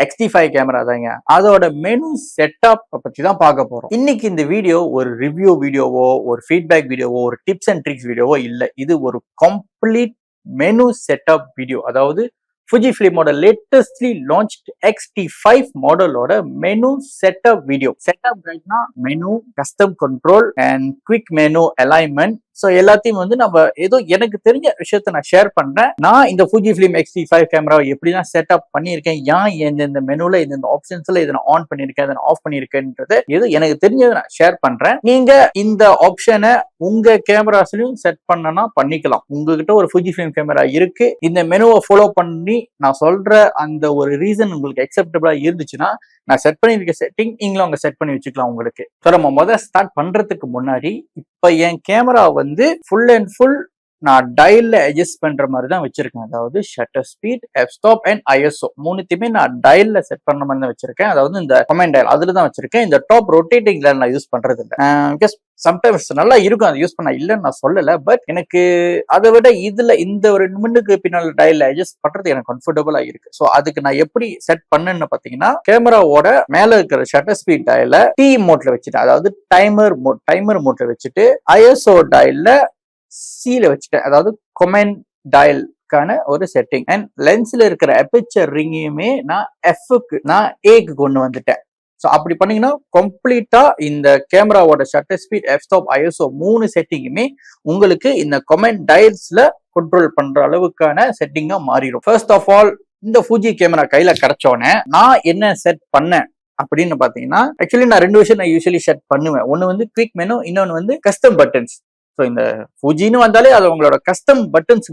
X-T5 camera தாங்க. அதோட menu setup பத்தி தான் பார்க்க போறோம். இன்னைக்கு இந்த வீடியோ ஒரு ரிவ்யூ வீடியோவோ, ஒரு ஃபீட்பேக் வீடியோவோ, ஒரு டிப்ஸ் அண்ட் ட்ரிக்ஸ் வீடியோவோ இல்ல. இது ஒரு கம்ப்ளீட் மெனு செட்டப் வீடியோ. அதாவது Fujifilmோட லேட்டஸ்ட்லி லான்ச்ட் X-T5 மாடலோட மெனு செட்டப் வீடியோ. செட்டப் கைட்னா menu, custom control and quick menu alignment. So எல்லாத்தையும் வந்து நம்ம ஏதோ எனக்கு தெரிஞ்ச விஷயத்த நான் ஷேர் பண்றேன். நான் இந்த Fujifilm X-T5 கேமராவை எப்படிலாம் செட்டப் பண்ணியிருக்கேன், இந்த மெனுல இந்த ஆப்ஷன்ஸ்ல இதை நான் ஆன் பண்ணியிருக்கேன், இதை நான் ஆஃப் பண்ணியிருக்கேன்றது ஏதோ எனக்கு தெரிஞ்சதை நான் ஷேர் பண்றேன். நீங்க இந்த ஆப்ஷனை உங்க கேமராஸ்லயும் செட் பண்ணனா பண்ணிக்கலாம். உங்ககிட்ட ஒரு Fujifilm கேமரா இருக்கு, இந்த மெனுவை ஃபாலோ பண்ணி நான் சொல்ற அந்த ஒரு ரீசன் உங்களுக்கு அக்செப்டபிளா இருந்துச்சுன்னா நான் செட் பண்ணிருக்க செட்டிங் நீங்களும் அங்க செட் பண்ணி வச்சுக்கலாம் உங்களுக்கு. ஸோ நம்ம முதல்ல ஸ்டார்ட் பண்றதுக்கு முன்னாடி இப்ப என் கேமரா வந்து ஃபுல் அண்ட் ஃபுல் நான் டயல்ல அட்ஜஸ்ட் பண்ற மாதிரி தான் வச்சிருக்கேன். அதாவது shutter speed, F stop and ISO மூணுத்தையுமே நான் டயல்ல செட் பண்ண மாதிரி தான் வச்சிருக்கேன். அதாவது இந்த கமெண்ட் டயல் அதுல தான் வச்சிருக்கேன். இந்த டாப் ரொட்டேட்டிங் டயல் நான் யூஸ் பண்றது இல்லை. பிகாஸ் சம்டைம்ஸ் நல்லா இருக்கும் அதை யூஸ் பண்ண, இல்லைன்னு நான் சொல்லல. பட் எனக்கு அதை விட இதுல இந்த ஒரு நிமிண்டுக்கு பின்னால் டயல்ல அட்ஜஸ்ட் பண்றது எனக்கு கம்ஃபர்டபுளா இருக்கு. ஸோ அதுக்கு நான் எப்படி செட் பண்ணேன்னு பாத்தீங்கன்னா, கேமராவோட மேல இருக்கிற ஷட்டர் ஸ்பீட் டயல்ல T மோட்ல வச்சுட்டேன். அதாவது டைமர் மோட்ல வச்சுட்டு ISO டயல்ல C-ல வச்சுட்டேன். அதாவது கமெண்ட் டயல்கான ஒரு செட்டிங். அண்ட் லென்ஸ்ல இருக்கிற அபெச்சர் ரிங்கையுமே நான் A-க்கு கொண்டு வந்துட்டேன். ஸோ அப்படி பண்ணீங்கன்னா கம்ப்ளீட்டா இந்த கேமராவோட shutter speed, F stop, ISO மூணு செட்டிங்குமே உங்களுக்கு இந்த கமெண்ட் டயல்ஸ்ல கண்ட்ரோல் பண்ற அளவுக்கான செட்டிங்கா மாறிடும். ஃபர்ஸ்ட் ஆஃப் ஆல், இந்த Fuji கேமரா கையில கிடைச்சோன்னே நான் என்ன செட் பண்ணேன் அப்படின்னு பாத்தீங்கன்னா, ஆக்சுவலி நான் ரெண்டு விஷயம் நான் யூஸ்வலி செட் பண்ணுவேன். ஒன்னு வந்து குவிக் மெனு, இன்னொன்னு வந்து கஸ்டம் பட்டன்ஸ். ஸோ இந்த Fujiன்னு வந்தாலே அது உங்களோட கஸ்டம் பட்டன்ஸ்